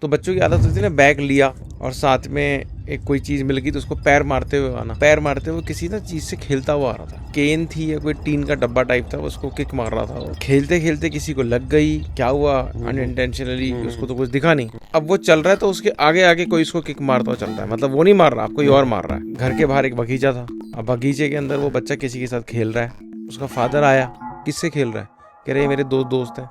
तो बच्चों की आदत होती है ना, बैग लिया और साथ में एक कोई चीज मिल गई तो उसको पैर मारते हुए आना। पैर मारते हुए किसी ना चीज से खेलता हुआ आ रहा था, केन थी या कोई टीन का डब्बा टाइप था, उसको किक मार रहा था वो। खेलते खेलते किसी को लग गई, क्या हुआ अनइंटेंशनली उसको तो कुछ दिखा नहीं। अब वो चल रहा है तो उसके आगे आगे कोई उसको किक मारता हुआ चल रहा है, मतलब वो नहीं मार रहा, कोई और मार रहा है। घर के बाहर एक बगीचा था, अब बगीचे के अंदर वो बच्चा किसी के साथ खेल रहा है। उसका फादर आया, किससे खेल रहा है? कह रहे मेरे दो दोस्त हैं।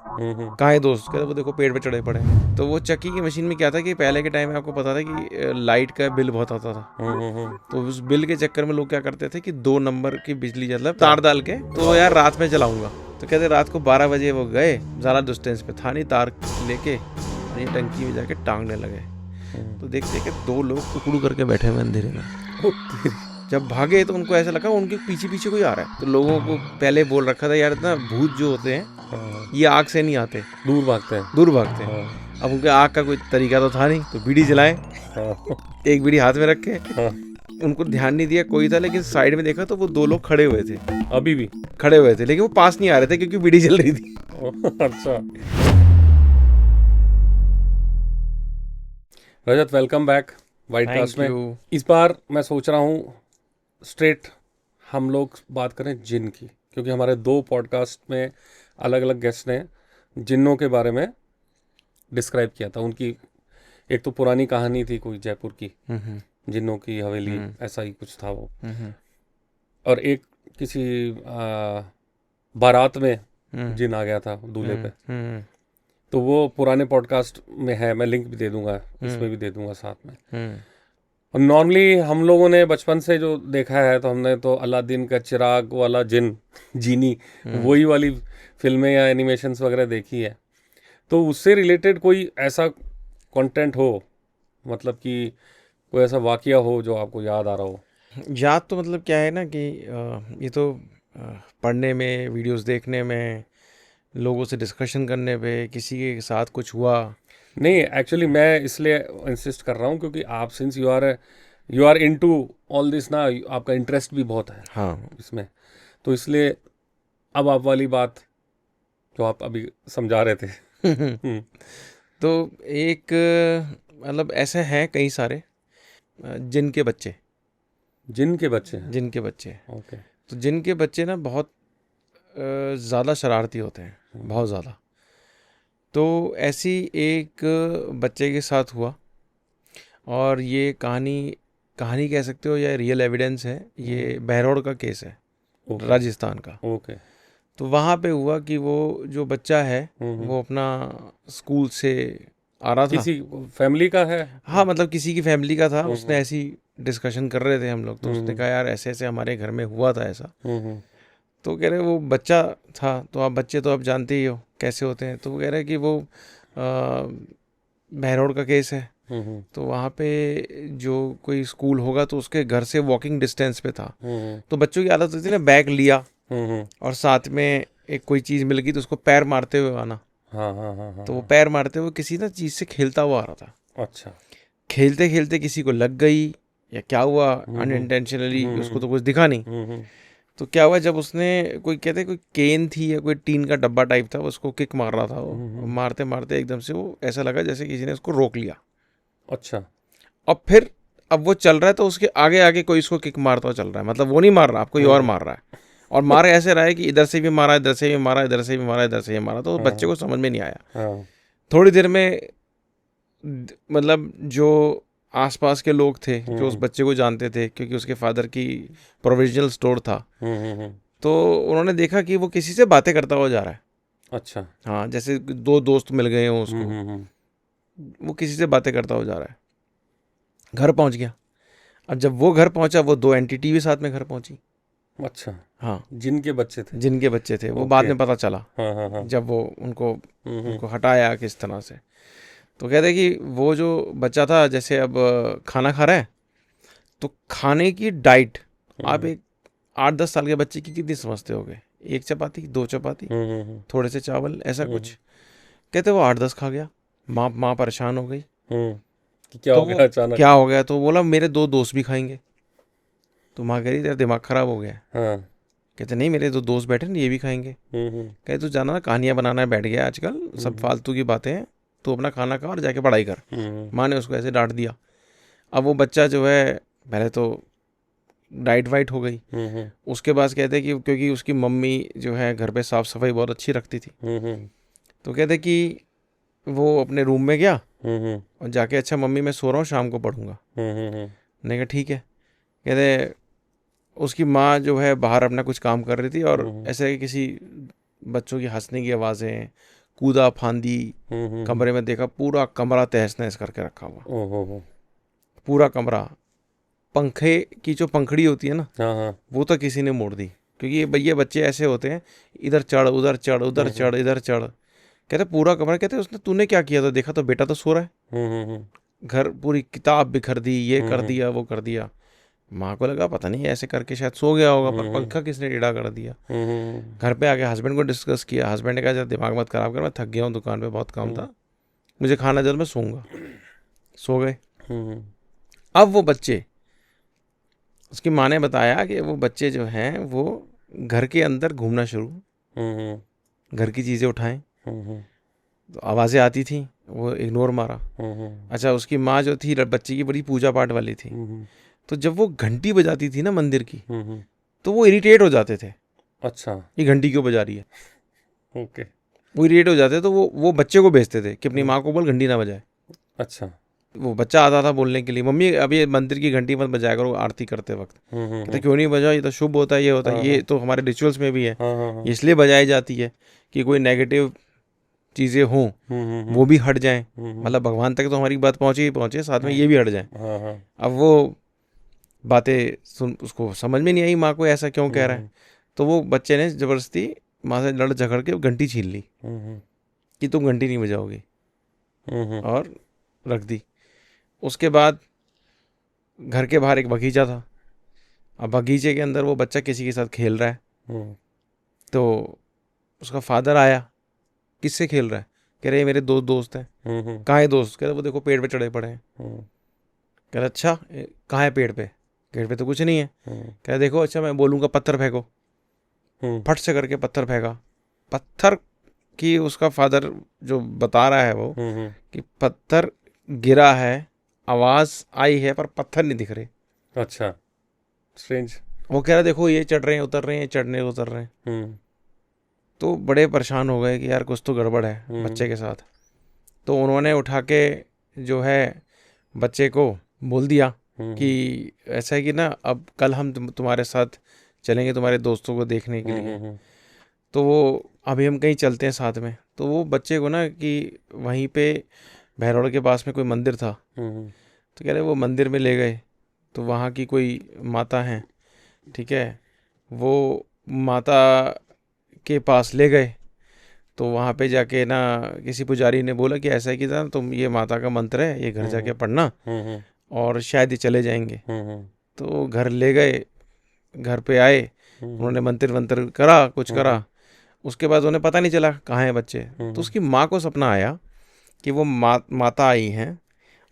कहाँ है दोस्त? कह रहे वो देखो पेड़ पे चढ़े पड़े हैं। तो वो चक्की की मशीन में क्या था कि पहले के टाइम में आपको पता था कि लाइट का बिल बहुत आता था, तो उस बिल के चक्कर में लोग क्या करते थे कि 2 नंबर की बिजली मतलब तार डाल के, तो यार रात में जलाऊंगा। तो कहते रात को 12 बजे वो गए, ज़्यादा डिस्टेंस पे था नहीं, तार लेके ये टंकी में जाके टांगने लगे। तो देखते कि 2 लोग टुकड़ू करके बैठे हुए अंधेरे में। जब भागे तो उनको ऐसा लगा उनके पीछे पीछे कोई आ रहा है। तो लोगों को पहले बोल रखा था यार इतना भूत जो होते हैं ये आग से नहीं आते, दूर भागते हैं। अब उनके आग का कोई तरीका तो था नहीं, तो बीड़ी जलाए, एक बीड़ी हाथ में रखे। उनको ध्यान नहीं दिया कोई था, लेकिन साइड में देखा तो वो 2 लोग खड़े हुए थे, अभी भी खड़े हुए थे, लेकिन वो पास नहीं आ रहे थे क्योंकि बीड़ी जल रही थी। अच्छा रजत, वेलकम बैक वाइट कास्ट में। इस बार मैं सोच रहा हूँ स्ट्रेट हम लोग बात करें जिन की, क्योंकि हमारे 2 पॉडकास्ट में अलग अलग गेस्ट ने जिन्नों के बारे में डिस्क्राइब किया था। उनकी एक तो पुरानी कहानी थी कोई जयपुर की जिन्नों की हवेली, ऐसा ही कुछ था वो, और एक किसी बारात में जिन आ गया था दूल्हे पे। तो वो पुराने पॉडकास्ट में है, मैं लिंक भी दे दूंगा, इसमें भी दे दूंगा साथ में। और नॉर्मली हम लोगों ने बचपन से जो देखा है, तो हमने तो अलादीन का चिराग वाला जिन, जीनी, वही वाली फिल्में या एनिमेशंस वगैरह देखी है। तो उससे रिलेटेड कोई ऐसा कंटेंट हो, मतलब कि कोई ऐसा वाकया हो जो आपको याद आ रहा हो? याद तो मतलब क्या है ना कि ये तो पढ़ने में, वीडियोस देखने में, लोगों से डिस्कशन करने पे, किसी के साथ कुछ हुआ नहीं। एक्चुअली मैं इसलिए इंसिस्ट कर रहा हूँ क्योंकि आप since you are into all this ना, आपका इंटरेस्ट भी बहुत है हाँ इसमें, तो इसलिए अब आप वाली बात जो आप अभी समझा रहे थे। तो एक मतलब ऐसे हैं कई सारे जिनके बच्चे जिनके बच्चे ओके। तो जिनके बच्चे ना बहुत ज़्यादा शरारती होते हैं, बहुत ज़्यादा। तो ऐसी एक बच्चे के साथ हुआ, और ये कहानी कह सकते हो या रियल एविडेंस है। ये बहरौड़ का केस है, राजस्थान का। ओके। तो वहाँ पे हुआ कि वो जो बच्चा है वो अपना स्कूल से आ रहा था। किसी फैमिली का है? हाँ, मतलब किसी की फैमिली का था। उसने ऐसी डिस्कशन कर रहे थे हम लोग, तो उसने कहा यार ऐसे ऐसे हमारे घर में हुआ था ऐसा। तो कह रहे वो बच्चा था, तो आप बच्चे तो आप जानते ही हो कैसे होते हैं। तो वो कह रहे कि वो बहरौड़ का केस है, तो वहाँ पे जो कोई स्कूल होगा तो उसके घर से वॉकिंग डिस्टेंस पे था। तो बच्चों की आदत होती है ना, बैग लिया और साथ में एक कोई चीज़ मिल गई तो उसको पैर मारते हुए आना। तो वो पैर मारते हुए किसी ना चीज़ से खेलता हुआ आ रहा था। अच्छा। खेलते खेलते किसी को लग गई या क्या हुआ अनइंटेंशनली, उसको तो कुछ दिखा नहीं। तो क्या हुआ, जब उसने कोई कहते कोई केन थी या कोई टीन का डब्बा टाइप था, उसको किक मार रहा था वो। मारते मारते एकदम से वो ऐसा लगा जैसे किसी ने उसको रोक लिया। अच्छा। और फिर अब वो चल रहा है तो उसके आगे आगे कोई इसको किक मारता हुआ चल रहा है, मतलब वो नहीं मार रहा, कोई और मार रहा है। और मार ऐसे रहा है कि इधर से भी मारा, इधर से भी मारा, इधर से भी मारा, इधर से भी मारा। तो बच्चे को समझ में नहीं आया। थोड़ी देर में मतलब जो आसपास के लोग थे जो उस बच्चे को जानते थे, क्योंकि उसके फादर की प्रोविजनल स्टोर था, तो उन्होंने देखा कि वो किसी से बातें करता हुआ जा रहा है। अच्छा। हाँ, जैसे 2 दोस्त मिल गए हों उसको, वो किसी से बातें करता हुआ जा रहा है। घर पहुंच गया। अब जब वो घर पहुंचा, वो 2 एंटिटी भी साथ में घर पहुंची। अच्छा। हाँ, जिनके बच्चे थे वो बाद में पता चला। हाँ। जब वो उनको हटाया किस तरह से। तो कहते कि वो जो बच्चा था, जैसे अब खाना खा रहा है, तो खाने की डाइट आप एक 8-10 साल के बच्चे की कितनी समझते होगे? 1 चपाती, 2 चपाती, थोड़े से चावल, ऐसा कुछ। कहते वो 8-10 खा गया। माँ परेशान हो गई कि क्या हो गया अचानक। क्या हो गया? तो बोला मेरे 2 दोस्त भी खाएंगे। तो माँ कह रही तेरा दिमाग खराब हो गया। कहते नहीं, मेरे 2 दोस्त बैठे ना, ये भी खाएंगे। कहते तू जाना ना, कहानियां बनाना बैठ गया आजकल, सब फालतू की बातें हैं, तू अपना खाना खा और जाके पढ़ाई कर। माँ ने उसको ऐसे डांट दिया। अब वो बच्चा जो है पहले तो डाइट वाइट हो गई। उसके बाद कहते हैं कि क्योंकि उसकी मम्मी जो है घर पे साफ सफाई बहुत अच्छी रखती थी, तो कहते कि वो अपने रूम में गया और जाके, अच्छा मम्मी मैं सो रहा हूँ, शाम को पढ़ूंगा। मैंने कहा ठीक है। कहते उसकी माँ जो है बाहर अपना कुछ काम कर रही थी और ऐसे किसी बच्चों की हंसने की आवाज़ें, कूदा फांदी, कमरे में देखा पूरा कमरा तहस नहस करके रखा हुआ, पूरा कमरा। पंखे की जो पंखड़ी होती है ना, वो तो किसी ने मोड़ दी, क्योंकि ये बच्चे ऐसे होते हैं, इधर चढ़ उधर चढ़ उधर चढ़ इधर चढ़। कहते पूरा कमरा, कहते उसने तूने क्या किया था, देखा तो बेटा तो सो रहा है। घर पूरी किताब बिखर दी, ये कर दिया वो कर दिया। माँ को लगा पता नहीं ऐसे करके शायद सो गया होगा, पर पंखा किसने टेढ़ा कर दिया। घर पे आके हस्बैंड को डिस्कस किया। हस्बैंड ने कहा जरा दिमाग मत खराब कर, मैं थक गया हूँ, दुकान पे बहुत काम था, मुझे खाना जल्द, मैं सोऊंगा। सो गए। अब वो बच्चे, उसकी माँ ने बताया कि वो बच्चे जो हैं वो घर के अंदर घूमना शुरू, घर की चीज़ें उठाएं, तो आवाज़ें आती थी, वो इग्नोर मारा। अच्छा, उसकी माँ जो थी बच्चे की बड़ी पूजा पाठ वाली थी, तो जब वो घंटी बजाती थी ना मंदिर की, तो वो इरिटेट हो जाते थे। अच्छा, ये घंटी क्यों बजा रही है, ओके, वो इरिटेट हो जाते, तो वो बच्चे को भेजते थे कि अपनी माँ को बोल घंटी ना बजाए। अच्छा, वो बच्चा आता था बोलने के लिए, मम्मी अभी मंदिर की घंटी मत बजाया करो आरती करते वक्त। कहते क्यों नहीं बजाओ, ये तो शुभ होता है, ये होता है, ये तो हमारे रिचुअल्स में भी है, इसलिए बजाई जाती है कि कोई नेगेटिव चीज़ें हों वो भी हट जाएं, मतलब भगवान तक तो हमारी बात पहुँचे ही पहुँचे, साथ में ये भी हट जाए। अब वो बातें सुन, उसको समझ में नहीं आई माँ को ऐसा क्यों कह रहा है, तो वो बच्चे ने ज़बरदस्ती माँ से लड़ झगड़ के घंटी छीन ली कि तुम घंटी नहीं बजाओगी, और रख दी। उसके बाद घर के बाहर एक बगीचा था। अब बगीचे के अंदर वो बच्चा किसी के साथ खेल रहा है, तो उसका फादर आया, किससे खेल रहा है, कह रहे ये मेरे दो दोस्त हैं। कहाँ है दोस्त, कह रहे वो देखो पेड़ पे चढ़े पड़े हैं। कह रहे अच्छा कहाँ है पेड़ पे, पेड़ पे तो कुछ नहीं है। कह रहे देखो, अच्छा मैं बोलूँगा पत्थर फेंको, फट से करके पत्थर फेंका। पत्थर की उसका फादर जो बता रहा है वो कि पत्थर गिरा है, आवाज आई है, पर पत्थर नहीं दिख रहे। अच्छा, स्ट्रेंज। वो कह रहा देखो ये चढ़ रहे हैं उतर रहे हैं, चढ़ने उतर रहे हैं। तो बड़े परेशान हो गए कि यार कुछ तो गड़बड़ है बच्चे के साथ। तो उन्होंने उठा के जो है बच्चे को बोल दिया कि ऐसा है कि ना अब कल हम तुम्हारे साथ चलेंगे तुम्हारे दोस्तों को देखने के लिए, तो वो अभी हम कहीं चलते हैं साथ में। तो वो बच्चे को ना कि वहीं पे भैरोड़ के पास में कोई मंदिर था, तो कह रहे वो मंदिर में ले गए, तो वहाँ की कोई माता हैं, ठीक है, वो माता के पास ले गए। तो वहाँ पे जाके ना किसी पुजारी ने बोला कि ऐसा है कि ना तुम ये माता का मंत्र है, ये घर जाके पढ़ना और शायद ये चले जाएंगे। तो घर ले गए, घर पे आए, उन्होंने मंत्र करा, कुछ करा, उसके बाद उन्हें पता नहीं चला कहाँ है बच्चे। तो उसकी माँ को सपना आया कि वो माता आई हैं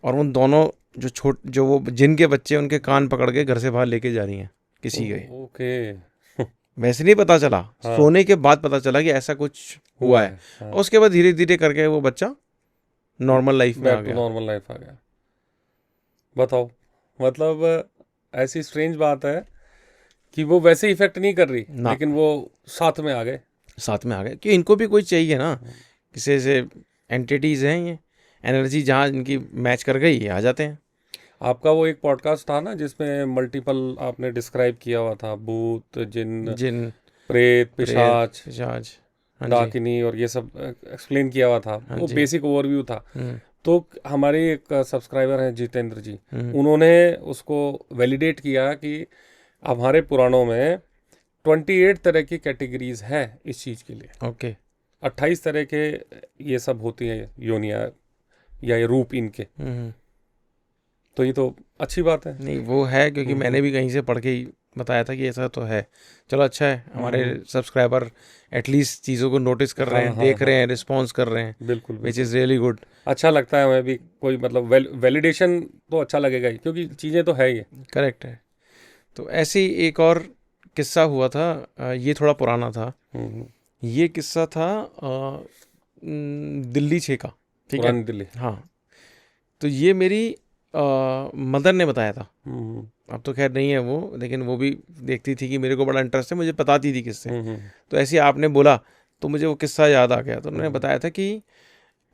और उन दोनों जो वो जिनके बच्चे उनके कान पकड़ के घर से बाहर लेके जा रही हैं किसी गए। ओके। वैसे नहीं पता चला, सोने के बाद पता चला कि ऐसा कुछ हुआ है। उसके बाद धीरे धीरे करके वो बच्चा नॉर्मल लाइफ में आ गया। नॉर्मल लाइफ आ गया। बताओ, मतलब ऐसी स्ट्रेंज बात है कि वो वैसे इफेक्ट नहीं कर रही, लेकिन वो साथ में आ गए कि इनको भी कोई चाहिए ना, किसी से एंटिटीज हैं ये, एनर्जी जहाँ इनकी मैच कर गई ये आ जाते हैं। आपका वो एक पॉडकास्ट था ना जिसमें मल्टीपल आपने डिस्क्राइब किया हुआ था, भूत, जिन, प्रेत, पिशाच, डाकिनी और ये सब एक्सप्लेन किया हुआ था, वो बेसिक ओवरव्यू था। तो हमारे एक सब्सक्राइबर हैं जितेंद्र जी, उन्होंने उसको वैलिडेट किया कि हमारे पुराणों में 28 तरह की कैटेगरीज है इस चीज़ के लिए। ओके। 28 तरह के ये सब होती हैं योनिया या ये रूप इनके। तो ये तो अच्छी बात है। नहीं वो है, क्योंकि मैंने भी कहीं से पढ़ के ही बताया था कि ऐसा तो है। चलो अच्छा है, हमारे सब्सक्राइबर एटलीस्ट चीज़ों को नोटिस कर रहे हैं, देख रहे हैं, रिस्पॉन्स कर रहे हैं। बिल्कुल, विच इज़ रियली गुड। अच्छा लगता है हमें भी, कोई मतलब वैलिडेशन तो अच्छा लगेगा ही, क्योंकि चीज़ें तो है ये। करेक्ट है। तो ऐसे ही एक और किस्सा हुआ था, ये थोड़ा पुराना था। ये किस्सा था दिल्ली 6 का। ठीक पुरानी है। दिल्ली। हाँ, तो ये मेरी मदर ने बताया था। अब तो खैर नहीं है वो, लेकिन वो भी देखती थी कि मेरे को बड़ा इंटरेस्ट है, मुझे बताती थी किस्से। तो ऐसे ही आपने बोला तो मुझे वो किस्सा याद आ गया। तो उन्होंने बताया था कि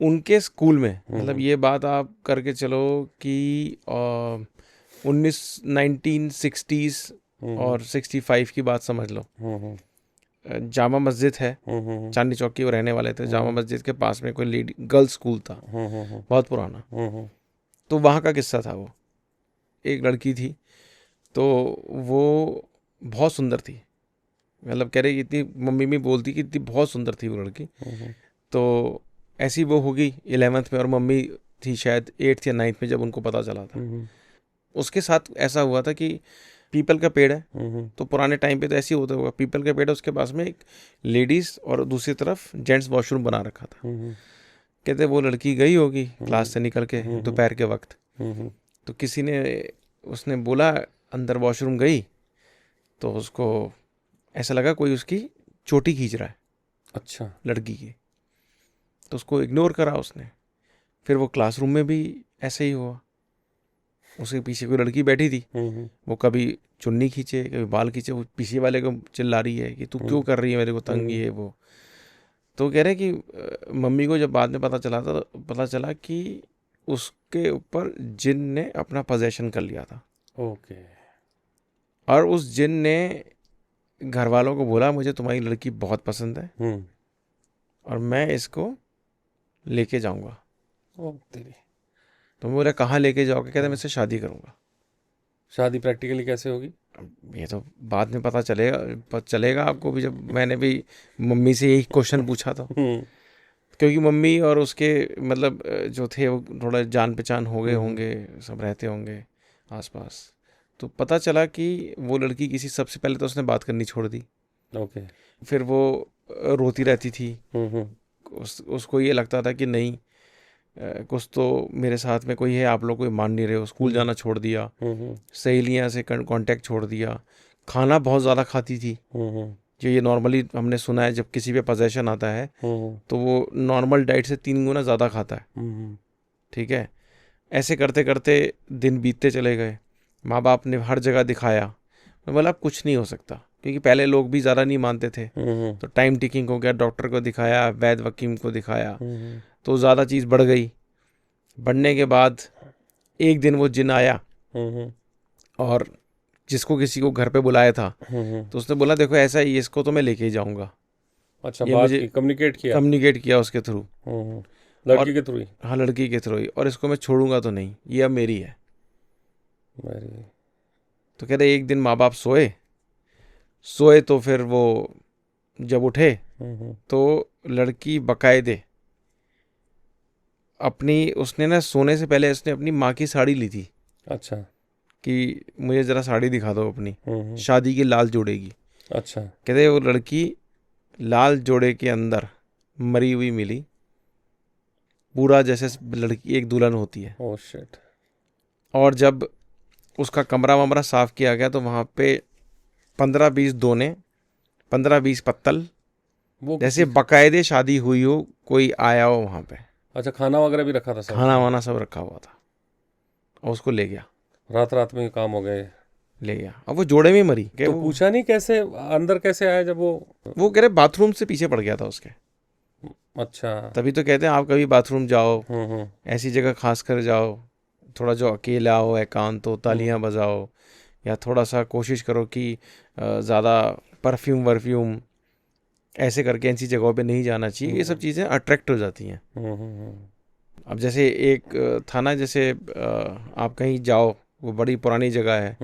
उनके स्कूल में, मतलब ये बात आप करके चलो कि 1960s और 65 की बात समझ लो। जामा मस्जिद है, चांदनी चौक की वो रहने वाले थे। जामा मस्जिद के पास में कोई लेडी गर्ल्स स्कूल था, बहुत पुराना। तो वहाँ का किस्सा था। वो एक लड़की थी, तो वो बहुत सुंदर थी, मतलब कह रही इतनी, मम्मी भी बोलती कि इतनी बहुत सुंदर थी वो लड़की। तो ऐसी वो होगी 11th में, और मम्मी थी शायद 8th या 9th में जब उनको पता चला था। उसके साथ ऐसा हुआ था कि पीपल का पेड़ है, तो पुराने टाइम पे तो ऐसे ही होता होगा, पीपल का पेड़ है, उसके पास में एक लेडीज और दूसरी तरफ जेंट्स वॉशरूम बना रखा था। कहते वो लड़की गई होगी क्लास से निकल के दोपहर के वक्त, तो किसी ने, उसने बोला अंदर वॉशरूम गई, तो उसको ऐसा लगा कोई उसकी चोटी खींच रहा है, अच्छा, लड़की की। तो उसको इग्नोर करा उसने। फिर वो क्लासरूम में भी ऐसे ही हुआ, उसके पीछे कोई लड़की बैठी थी, वो कभी चुन्नी खींचे कभी बाल खींचे, वो पीछे वाले को चिल्ला रही है कि तू क्यों कर रही है मेरे को तंग, ये वो। तो कह रहे कि मम्मी को जब बाद में पता चला कि उसके ऊपर जिन ने अपना पोजेशन कर लिया था। ओके। और उस जिन ने घर वालों को बोला मुझे तुम्हारी लड़की बहुत पसंद है और मैं इसको लेके जाऊंगा। तेरी तो मैं बोला कहाँ लेके जाओगे? कहते मैं इससे शादी करूंगा। शादी प्रैक्टिकली कैसे होगी? ये तो बाद में पता चलेगा आपको भी, जब मैंने भी मम्मी से यही क्वेश्चन पूछा था। क्योंकि मम्मी और उसके मतलब जो थे वो थोड़ा जान पहचान हो गए होंगे, सब रहते होंगे आसपास। तो पता चला कि वो लड़की किसी, सबसे पहले तो उसने बात करनी छोड़ दी। ओके। फिर वो रोती रहती थी। उसको ये लगता था कि नहीं, कुछ तो मेरे साथ में कोई है, आप लोग कोई मान नहीं रहे हो। स्कूल जाना छोड़ दिया, सहेलियाँ से कांटेक्ट छोड़ दिया। खाना बहुत ज़्यादा खाती थी, जो ये नॉर्मली हमने सुना है जब किसी पे पोजेशन आता है तो वो नॉर्मल डाइट से 3 गुना ज़्यादा खाता है। ठीक है, ऐसे करते करते दिन बीतते चले गए। माँ बाप ने हर जगह दिखाया, मैं बोला अब कुछ नहीं हो सकता, क्योंकि पहले लोग भी ज़्यादा नहीं मानते थे। तो टाइम टिकिंग हो गया, डॉक्टर को दिखाया, वैद वकीम को दिखाया, तो ज़्यादा चीज़ बढ़ गई। बढ़ने के बाद एक दिन वो जिन आया और जिसको किसी को घर पे बुलाया था, तो उसने बोला देखो ऐसा ही, इसको तो मैं लेके ही जाऊंगा। अच्छा, बात की, कम्युनिकेट किया उसके थ्रू, लड़की के थ्रू ही। हाँ, लड़की के थ्रू ही। और इसको मैं छोड़ूंगा तो नहीं, ये अब मेरी है। तो कह रहे एक दिन माँ बाप सोए तो फिर वो जब उठे तो लड़की बकायदे अपनी, उसने ना सोने से पहले उसने अपनी माँ की साड़ी ली थी। अच्छा, कि मुझे ज़रा साड़ी दिखा दो अपनी, शादी की लाल जोड़े की। अच्छा। कहते वो लड़की लाल जोड़े के अंदर मरी हुई मिली, पूरा जैसे लड़की एक दुल्हन होती है। Oh shit. और जब उसका कमरा वमरा साफ किया गया तो वहाँ पे 15-20 दोने, 15-20 पत्तल, वो जैसे बकायदे शादी हुई हो, कोई आया हो वहाँ पे। अच्छा, खाना वगैरह भी रखा था? सब खाना वाना सब रखा हुआ था। और उसको ले गया, रात में काम हो गए, ले गया। अब वो जोड़े में मरी। तो पूछा नहीं कैसे अंदर कैसे आया? जब वो कह रहे बाथरूम से पीछे पड़ गया था उसके। अच्छा, तभी तो कहते हैं आप कभी बाथरूम जाओ, ऐसी जगह खास कर जाओ, थोड़ा जो अकेला हो, एकांत हो, तालियां बजाओ, या थोड़ा सा कोशिश करो कि ज़्यादा परफ्यूम ऐसे करके ऐसी जगहों पे नहीं जाना चाहिए। ये सब चीज़ें अट्रैक्ट हो जाती हैं। अब जैसे एक था ना, जैसे आप कहीं जाओ, वो बड़ी पुरानी जगह है,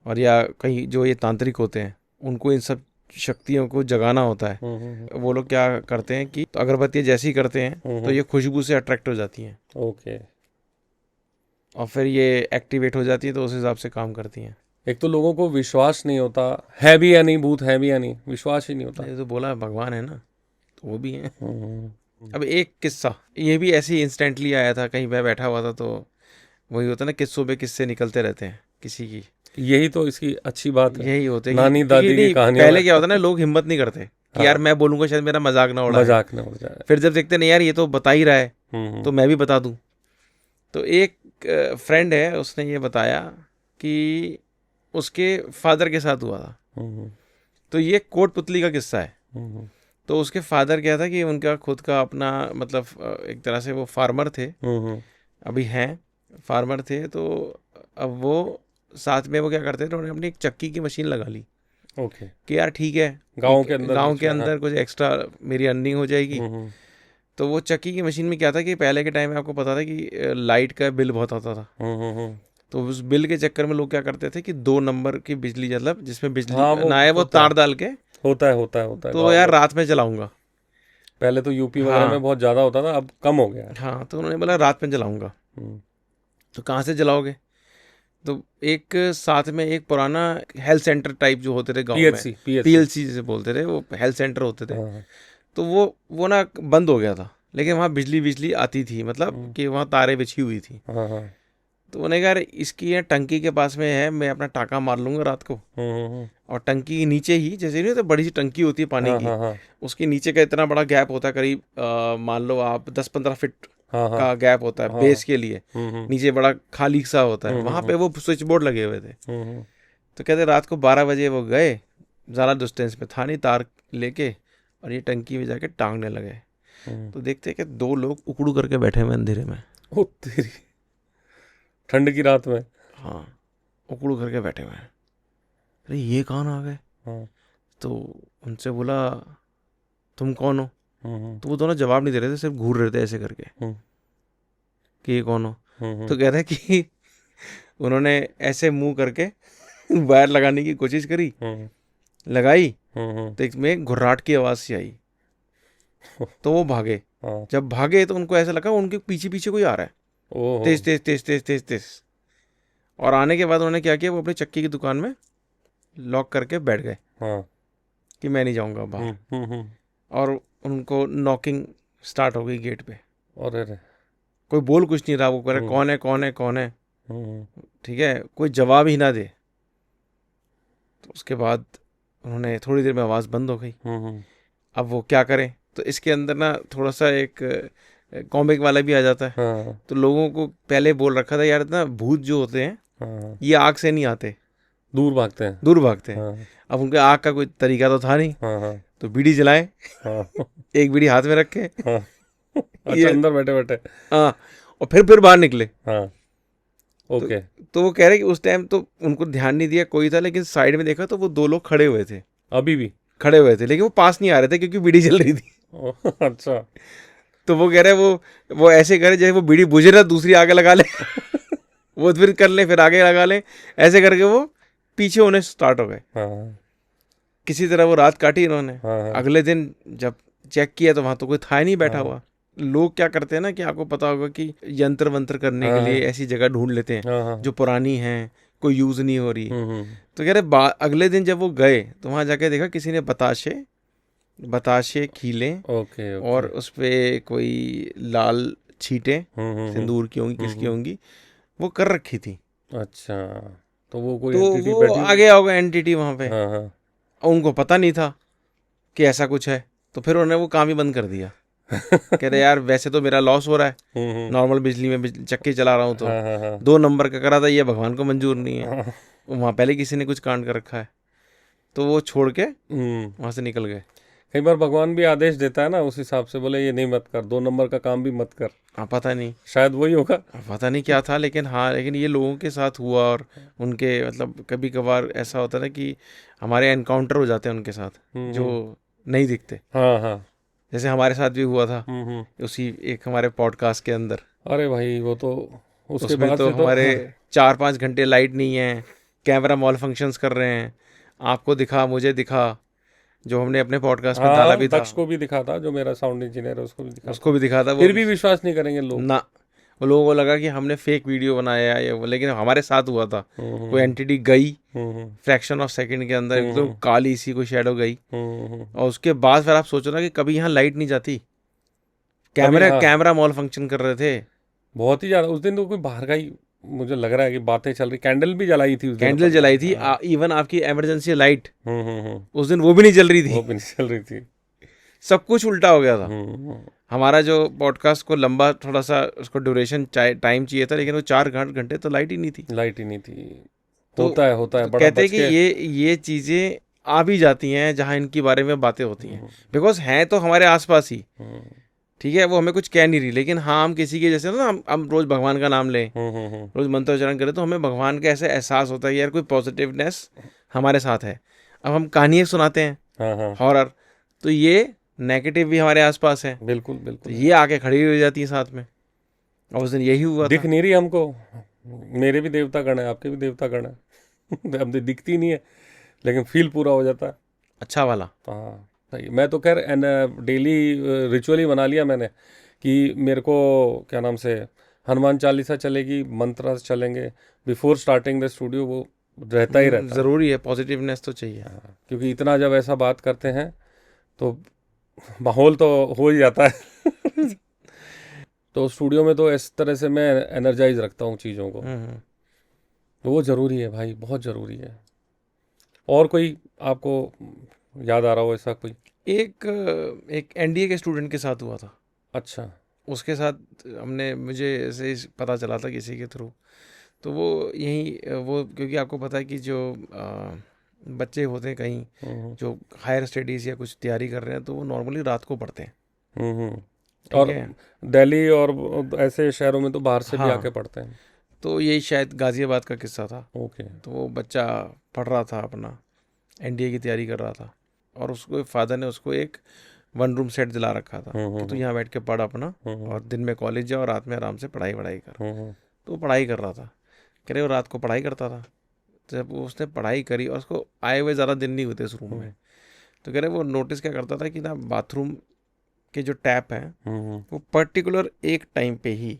और या कहीं जो ये तांत्रिक होते हैं उनको इन सब शक्तियों को जगाना होता है। वो लोग क्या करते हैं कि तो अगरबत्ती जैसी ही करते हैं तो ये खुशबू से अट्रैक्ट हो जाती हैं। ओके। और फिर ये एक्टिवेट हो जाती है, तो उस हिसाब से काम करती हैं। एक तो लोगों को विश्वास नहीं होता है भी या नहीं, भूत है भी या नहीं, विश्वास ही नहीं होता। ये तो बोला भगवान है ना, तो वो भी है। अब एक किस्सा ये भी ऐसे ही इंस्टेंटली आया था, कहीं मैं बैठा हुआ था, तो वही होता है ना, किस्सों पे किस्से निकलते रहते हैं किसी की। यही तो इसकी अच्छी बात है, यही होते हैं नानी दादी की कहानी। पहले क्या होता है ना, लोग हिम्मत नहीं करते कि यार मैं बोलूंगा शायद मेरा मजाक ना उड़ाए। फिर जब देखते नहीं यार ये तो बता ही रहा है, तो मैं भी बता दूं। तो एक फ्रेंड है, उसने ये बताया कि उसके फादर के साथ हुआ था। तो ये कोटपुतली का किस्सा है। तो उसके फादर क्या था कि उनका खुद का अपना मतलब एक तरह से वो फार्मर थे, अभी हैं फार्मर थे। तो अब वो साथ में वो क्या करते थे, उन्होंने अपनी एक चक्की की मशीन लगा ली। ओके। कि यार ठीक है, गांव के अंदर कुछ एक्स्ट्रा मेरी अर्निंग हो जाएगी। तो वो चक्की की मशीन में क्या था कि पहले के टाइम में आपको पता था कि लाइट का बिल बहुत आता था। तो उस बिल के चक्कर में लोग क्या करते थे कि 2 नंबर की बिजली, मतलब जिसमें बिजली ना है वो तार डाल के होता है तो यार रात में जलाऊंगा। पहले तो यूपी वगैरह में बहुत ज्यादा होता था, अब कम हो गया है। हाँ, तो उन्होंने बोला रात में जलाऊंगा। तो कहाँ से जलाओगे? तो एक साथ में एक पुराना हेल्थ सेंटर टाइप जो होते थे गांव में, पीएलसी जिसे बोलते थे, वो हेल्थ सेंटर होते थे। तो वो ना बंद हो गया था, लेकिन वहाँ बिजली आती थी, मतलब कि वहाँ तारें बिछी हुई थी। तो उन्होंने कहा इसकी है टंकी के पास में है, मैं अपना टाका मार लूंगा रात को। और टंकी के नीचे ही, जैसे नहीं तो बड़ी सी टंकी होती है पानी की, उसके नीचे का इतना बड़ा गैप होता है, करीब मान लो आप 10-15 फीट का गैप होता है बेस के लिए। नीचे बड़ा खाली सा होता है, वहां पे वो स्विच बोर्ड लगे हुए थे। तो कहते रात को 12 बजे वो गए, ज़्यादा डिस्टेंस में था नहीं, तार लेके और ये टंकी में जाके टांगने लगे। तो देखते कि 2 लोग उकड़ू करके बैठे हुए अंधेरे में। ओ तेरी, ठंड की रात में। हाँ, उकड़ू करके बैठे हुए हैं। अरे ये कौन आ गए? तो उनसे बोला तुम कौन हो? तो वो दोनों जवाब नहीं दे रहे थे, सिर्फ घूर रहे थे ऐसे करके कि ये कौन हो। तो कह रहे कि उन्होंने ऐसे मुंह करके वायर लगाने की कोशिश करी, लगाई, तो एक में घुर्राट की आवाज सी आई। तो वो भागे। जब भागे तो उनको ऐसा लगा उनके पीछे पीछे कोई आ रहा है, तेज तेज तेज तेज तेज तेज। और आने के बाद उन्होंने क्या किया, वो अपनी चक्की की दुकान में लॉक करके बैठ गए कि मैं नहीं जाऊंगा बाहर। और उनको नॉकिंग स्टार्ट हो गई गेट पे। और कोई बोल कुछ नहीं रहा, वो कह रहे कौन है कौन है कौन है, ठीक है, कोई जवाब ही ना दे। तो उसके बाद उन्होंने थोड़ी देर में आवाज़ बंद हो गई। अब वो क्या करें? तो इसके अंदर ना थोड़ा सा एक कॉमिक वाला भी आ जाता है। तो लोगों को पहले बोल रखा था यार ना, भूत जो होते हैं ये आग से नहीं आते, दूर भागते हैं। अब उनके आग का कोई तरीका तो था नहीं। तो बीड़ी जलाए, एक बीड़ी हाथ में रखे, अच्छा, अंदर बैठे बैठे, हाँ, और फिर बाहर निकले। ओके। तो वो कह रहे कि उस टाइम तो उनको ध्यान नहीं दिया कोई था, लेकिन साइड में देखा तो वो 2 लोग खड़े हुए थे, अभी भी खड़े हुए थे, लेकिन वो पास नहीं आ रहे थे क्योंकि बीड़ी जल रही थी। अच्छा। तो वो कह रहे वो ऐसे करे जैसे वो बीड़ी बुझे ना दूसरी आगे लगा ले वो फिर कर ले, फिर आगे लगा ले, ऐसे करके वो पीछे होने स्टार्ट हो गए। किसी तरह वो रात काटी इन्होंने। अगले दिन जब चेक किया तो वहां तो कोई था ही नहीं बैठा हुआ। लोग क्या करते हैं ना, कि आपको पता होगा कि यंत्र वंत्र करने के लिए ऐसी जगह ढूंढ लेते हैं जो पुरानी है, कोई यूज नहीं हो रही। तो कह रहे अगले दिन जब वो गए तो वहां जाके देखा किसी ने बताशे खीले और उस पे कोई लाल छींटे सिंदूर की होंगी किसकी होंगी, वो कर रखी थी। अच्छा, तो वो कोई वो आ गया होगा एंटिटी वहां पे। उनको पता नहीं था कि ऐसा कुछ है, तो फिर उन्होंने वो काम ही बंद कर दिया। कह रहे यार वैसे तो मेरा लॉस हो रहा है, नॉर्मल बिजली में चक्की चला रहा हूँ, तो 2 नंबर का करा था, ये भगवान को मंजूर नहीं है। वहाँ पहले किसी ने कुछ कांड कर रखा है, तो वो छोड़ के वहां से निकल गए। कई बार भगवान भी आदेश देता है ना, उस हिसाब से बोले ये नहीं मत कर, 2 नंबर का काम भी मत कर। पता नहीं, शायद वही होगा, पता नहीं क्या था, लेकिन लेकिन ये लोगों के साथ हुआ। और उनके मतलब कभी कभार ऐसा होता है कि हमारे एनकाउंटर हो जाते हैं उनके साथ जो नहीं दिखते। जैसे हमारे साथ भी हुआ था उसी एक हमारे पॉडकास्ट के अंदर। अरे भाई वो तो उसके बाद तो हमारे 4-5 घंटे लाइट नहीं है, कैमरा मॉल फंक्शंस कर रहे हैं, आपको दिखा मुझे दिखा, जो हमने अपने पॉडकास्ट में डाला भी था, दक्ष को भी दिखा था, जो मेरा साउंड इंजीनियर है उसको भी दिखा था। फिर भी विश्वास नहीं करेंगे लोग ना, वो लोगों को लगा कि हमने फेक वीडियो बनाया है, लेकिन हमारे साथ हुआ था। कोई एंटिटी गई फ्रैक्शन ऑफ सेकंड के अंदर, एकदम काली सी कोई शैडो गई, और उसके बाद फिर आप सोचो ना कि कभी यहाँ लाइट नहीं जाती, कैमरा मॉल फंक्शन कर रहे थे बहुत ही ज्यादा। उस दिन तो कोई बाहर का ही मुझे लग रहा है कि बातें चल रही, कैंडल भी जलाई थी उस दिन, कैंडल जलाई थी, इवन आपकी इमरजेंसी लाइट उस दिन वो भी नहीं जल रही थी, वो भी नहीं चल रही थी, सब कुछ उल्टा हो गया था। हमारा जो पॉडकास्ट को लंबा थोड़ा सा उसको ड्यूरेशन टाइम चाहिए था, लेकिन वो 4 घंटे तो लाइट ही नहीं थी। लाइट ही नहीं थी। तो होता है तो बड़ा कहते हैं बच कि के। ये चीज़ें आ भी जाती हैं जहाँ इनके बारे में बातें होती हैं, बिकॉज हैं तो हमारे आसपास ही। हम्म, ठीक है, वो हमें कुछ कह नहीं रही, लेकिन हाँ हम किसी के जैसे ना, हम रोज़ भगवान का नाम लें, हम्म। रोज़ मंत्रोच्चारण करें, तो हमें भगवान का ऐसे एहसास होता है कि यार कोई पॉजिटिवनेस हमारे साथ है। अब हम कहानियाँ सुनाते हैं हाँ हाँ, हॉरर, तो ये नेगेटिव भी हमारे आसपास है, बिल्कुल तो बिल्कुल। ये आके खड़ी हो जाती है साथ में। और उस दिन यही हुआ दिख था। नहीं रही हमको, मेरे भी देवता गण है, आपके भी देवता गण है। अब दिखती नहीं है, लेकिन फील पूरा हो जाता है। अच्छा वाला। हाँ सही। मैं तो खैर डेली रिचुअली बना लिया मैंने कि मेरे को क्या नाम से हनुमान चालीसा चलेगी, मंत्र चलेंगे बिफोर स्टार्टिंग द स्टूडियो, वो रहता ही रहता है। ज़रूरी है, पॉजिटिवनेस तो चाहिए। हाँ, क्योंकि इतना जब ऐसा बात करते हैं तो माहौल तो हो ही जाता है। तो स्टूडियो में तो इस तरह से मैं एनर्जाइज रखता हूँ चीज़ों को, तो वो ज़रूरी है भाई, बहुत ज़रूरी है। और कोई आपको याद आ रहा हो ऐसा कोई? एक एक एनडीए के स्टूडेंट के साथ हुआ था। अच्छा। उसके साथ हमने, मुझे ऐसे ही पता चला था किसी के थ्रू, तो वो यहीं वो, क्योंकि आपको पता है कि जो बच्चे होते हैं कहीं हम्म जो हायर स्टडीज़ या कुछ तैयारी कर रहे हैं, तो वो नॉर्मली रात को पढ़ते हैं। हम्म। ठीक और है। दिल्ली और ऐसे शहरों में तो बाहर से भी आके हाँ, पढ़ते हैं। तो यही शायद गाज़ियाबाद का किस्सा था। ओके। तो वो बच्चा पढ़ रहा था अपना, एनडीए की तैयारी कर रहा था, और उसको फादर ने उसको एक 1 रूम सेट दिला रखा था कि तू यहाँ बैठ के पढ़ अपना, और दिन में कॉलेज जा और रात में आराम से पढ़ाई वढ़ाई कर। तो वो पढ़ाई कर रहा था, कह रहे वो रात को पढ़ाई करता था। तो जब उसने पढ़ाई करी और उसको आए हुए ज़्यादा दिन नहीं होते उस रूम में, तो कह रहे वो नोटिस क्या करता था कि ना बाथरूम के जो टैप हैं वो पर्टिकुलर एक टाइम पे ही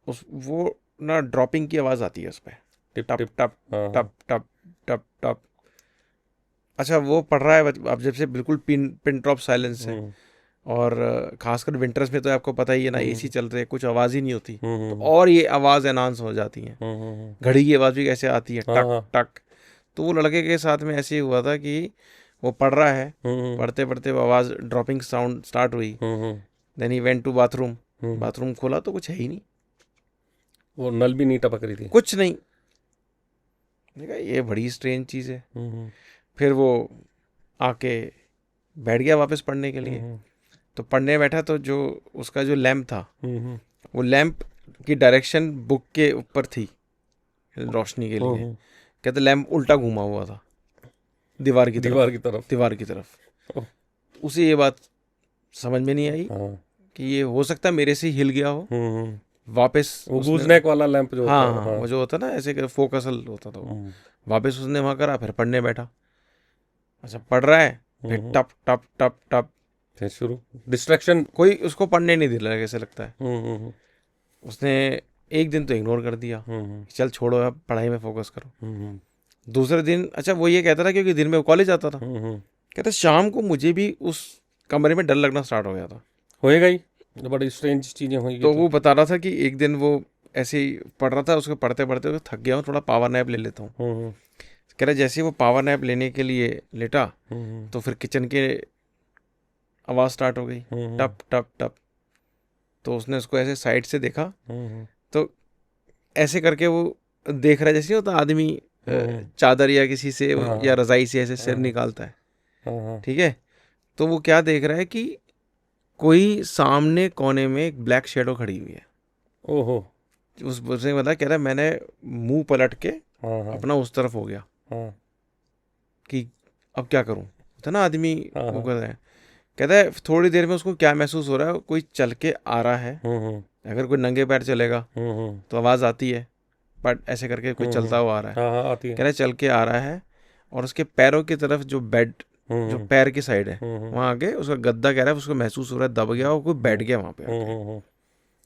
उस वो ना ड्रॉपिंग की आवाज़ आती है उस पर, टिप टप टिप। टप हाँ टप टप टप टप। अच्छा, वो पढ़ रहा है अब जब से बिल्कुल पिन पिन ड्रॉप साइलेंस है, और खासकर विंटर्स में तो आपको पता ही है ना, एसी चल रहे, कुछ आवाज़ ही नहीं होती, तो और ये आवाज़ एनहांस हो जाती है। घड़ी की आवाज़ भी कैसे आती है, टक टक। तो वो लड़के के साथ में ऐसे ही हुआ था कि वो पढ़ रहा है, पढ़ते पढ़ते वो आवाज़ ड्रॉपिंग साउंड स्टार्ट हुई। Then he went to bathroom, bathroom खोला तो कुछ है ही नहीं, वो नल भी नहीं टपक रही थी। कुछ नहीं। मैंने कहा ये बड़ी स्ट्रेंज चीज़ है। फिर वो आके बैठ गया वापस पढ़ने के लिए। तो पढ़ने बैठा तो जो उसका जो लैंप था, वो लैंप की डायरेक्शन बुक के ऊपर थी रोशनी के लिए। कहते लैंप उल्टा घूमा हुआ था दीवार की दीवार की तरफ। दीवार की तरफ। उसे ये बात समझ में नहीं आई हाँ। कि ये हो सकता है मेरे से ही हिल गया हो वापस। वो गूजनेक वाला लैंप जो हाँ होता है। हाँ, वो जो होता है ना ऐसे फोकसल होता था वो। वापस उसने वहाँ करा, फिर पढ़ने बैठा। अच्छा, पढ़ रहा है, फिर टप टप टप टप, फिर शुरू डिस्ट्रैक्शन। कोई उसको पढ़ने नहीं दे रहा, कैसे लगता है। उसने एक दिन तो इग्नोर कर दिया, चल छोड़ो अब पढ़ाई में फोकस करो। दूसरे दिन, अच्छा वो ये कहता था क्योंकि दिन में वो कॉलेज आता था, कहता शाम को मुझे भी उस कमरे में डर लगना स्टार्ट हो गया था। होएगा ही, बड़ी स्ट्रेंज चीजें होंगी। तो वो बता रहा था कि एक दिन वो ऐसे ही पढ़ रहा था, उसको पढ़ते पढ़ते वो थक गया हूँ, थोड़ा पावर नैप ले लेता हूँ। कह रहा जैसे वो पावर नैप लेने के लिए लेटा, तो फिर किचन के आवाज़ स्टार्ट हो गई, टप टप टप। तो उसने उसको ऐसे साइड से देखा, तो ऐसे करके वो देख रहा है जैसे होता आदमी चादर या किसी से या रजाई से ऐसे सिर निकालता है। ठीक है, तो वो क्या देख रहा है कि कोई सामने कोने में एक ब्लैक शेडो खड़ी हुई है। ओहो। उसने बता, कह रहा है मैंने मुंह पलट के अपना उस तरफ हो गया कि अब क्या करूं, होता ना आदमी वो कर रहा है। कहता है थोड़ी देर में उसको क्या महसूस हो रहा है, कोई चल के आ रहा है। अगर कोई नंगे पैर चलेगा तो आवाज़ आती है, बट ऐसे करके कोई चलता हुआ आ रहा है। आती है। कह रहा है चल के आ रहा है, और उसके पैरों की तरफ जो बेड, जो पैर की साइड है वहाँ आगे उसका गद्दा, कह रहा है उसको महसूस हो रहा है दब गया और कोई बैठ गया वहाँ पे आके।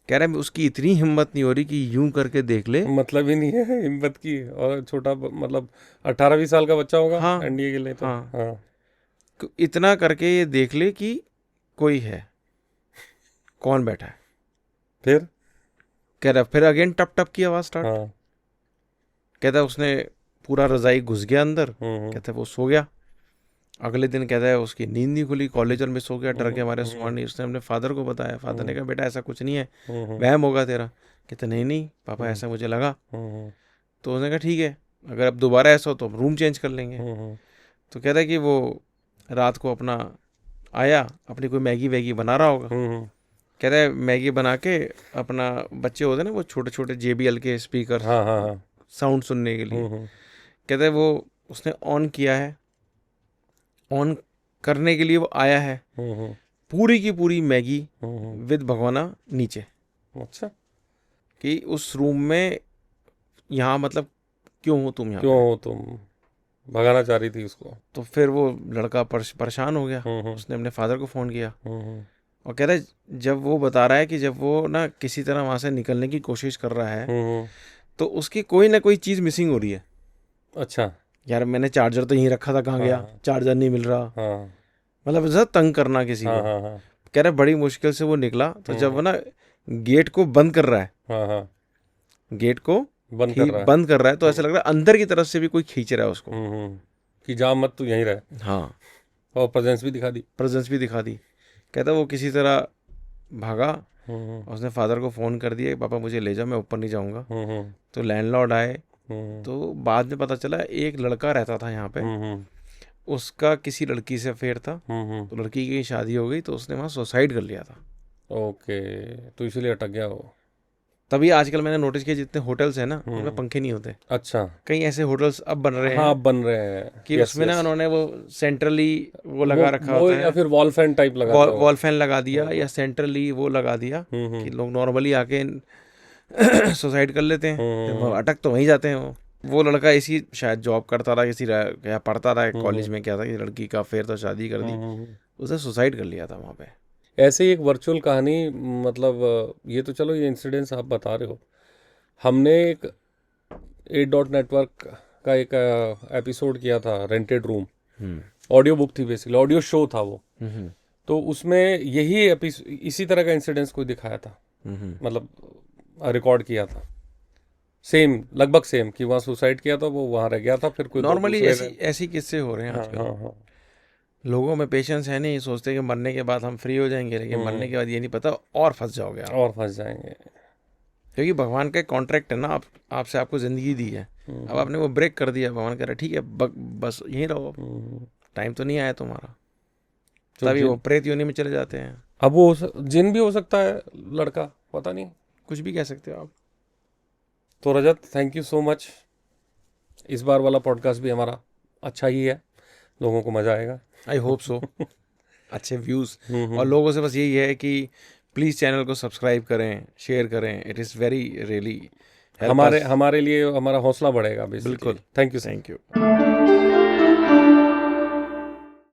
कह रहा है उसकी इतनी हिम्मत नहीं हो रही कि यूं करके देख ले। मतलब ही नहीं है हिम्मत की, और छोटा मतलब 18-20 साल का बच्चा होगा। हाँ, एनडीए के लिए तो हाँ, इतना करके ये देख ले कि कोई है, कौन बैठा है। फिर कह रहा फिर अगेन टप टप की आवाज़ स्टार्ट। कहता है उसने पूरा रजाई घुस गया अंदर, कहता है वो सो गया। अगले दिन कहता है उसकी नींद नहीं खुली, कॉलेज और मिस हो गया, डर के हमारे सुबह नहीं। उसने अपने फादर को बताया, फादर ने कहा बेटा ऐसा कुछ नहीं है, वहम होगा तेरा। कहता नहीं पापा ऐसा मुझे लगा। तो उसने कहा ठीक है, अगर अब दोबारा ऐसा हो तो हम रूम चेंज कर लेंगे। तो कहता है कि वो रात को अपना आया, अपनी कोई मैगी वैगी बना रहा होगा। कहता है मैगी बना के अपना, बच्चे होते ना वो छोटे छोटे JBL के स्पीकर साउंड सुनने के लिए, कहता है वो उसने ऑन किया है, ऑन करने के लिए वो आया है, पूरी की पूरी मैगी विद भगवाना नीचे। अच्छा, कि उस रूम में यहाँ मतलब क्यों हो तुम यहाँ क्यों हो तुम, भगाना चाह रही थी उसको। तो फिर वो लड़का परेशान हो गया, उसने अपने फादर को फ़ोन किया और कह रहा है जब वो बता रहा है कि जब वो ना किसी तरह वहाँ से निकलने की कोशिश कर रहा है तो उसकी कोई ना कोई चीज़ मिसिंग हो रही है। अच्छा, यार मैंने चार्जर तो यहीं रखा था, कहाँ गया, चार्जर नहीं मिल रहा, मतलब ज़्यादा तंग करना किसी को। कह रहा है बड़ी मुश्किल से वो निकला, तो जब वो ना गेट को बंद कर रहा है, गेट को बंद कर रहा है, तो ऐसा लग रहा है अंदर की तरफ से भी कोई खींच रहा है उसको कि जा मत तू यहीं रहे। हाँ, और प्रेजेंस भी दिखा दी। कहता वो किसी तरह भागा, उसने फादर को फ़ोन कर दिया, पापा मुझे ले जाओ, मैं ऊपर नहीं जाऊँगा। तो लैंडलॉर्ड आए, तो बाद में पता चला एक लड़का रहता था यहाँ पे, उसका किसी लड़की से अफेयर था, तो लड़की की शादी हो गई, तो उसने वहाँ सुसाइड कर लिया था। ओके, तो इसलिए अटक गया वो। तभी आजकल मैंने नोटिस किया जितने होटल्स हैं ना उनमें पंखे नहीं होते। अच्छा, कई ऐसे होटल्स अब बन रहे हैं, हाँ बन रहे हैं कि उसमें ना उन्होंने वो सेंट्रली वो लगा रखा होता है, या फिर वॉल फैन टाइप लगा वॉल फैन लगा दिया, या सेंट्रली वो लगा दिया कि लोग नॉर्मली आके सुसाइड कर लेते हैं, फिर वो अटक तो वहीं जाते हैं। वो लड़का इसी शायद जॉब करता था, किसी या पढ़ता था कॉलेज में, क्या था कि लड़की का अफेयर तो शादी कर दी, उसने सुसाइड कर लिया था वहाँ पे। ऐसे ही एक वर्चुअल कहानी, मतलब ये तो चलो ये इंसिडेंट्स आप बता रहे हो, हमने एक 8 नेटवर्क का एक एपिसोड किया था, रेंटेड रूम, ऑडियो बुक थी, बेसिकली ऑडियो शो था वो। तो उसमें यही इसी तरह का इंसिडेंस कोई दिखाया था, मतलब रिकॉर्ड किया था, सेम लगभग सेम, कि वहाँ सुसाइड किया था, वो वहाँ रह गया था, फिर कोई नॉर्मली ऐसी किस्से हो रहे हैं आजकल। लोगों में पेशेंस है नहीं, सोचते हैं कि मरने के बाद हम फ्री हो जाएंगे, लेकिन मरने के बाद ये नहीं पता और फंस जाओगे आप, और फंस जाएंगे, क्योंकि भगवान का कॉन्ट्रैक्ट है ना, आपसे आपको ज़िंदगी दी है, अब आपने वो ब्रेक कर दिया, भगवान कह रहा है ठीक है बस यहीं रहो, टाइम तो नहीं आया तुम्हारा, तभी वो प्रेत योनि में चले जाते हैं। अब वो जिन भी हो सकता है, लड़का, पता नहीं, कुछ भी कह सकते हो आप। तो रजत, थैंक यू सो मच। इस बार वाला पॉडकास्ट भी हमारा अच्छा ही है, लोगों को मज़ा आएगा, आई होप सो। अच्छे व्यूज़, और लोगों से बस यही है कि प्लीज़ चैनल को सब्सक्राइब करें, शेयर करें, इट इज़ वेरी रियली हमारे लिए हमारा हौसला बढ़ेगा। बिल्कुल, थैंक यू।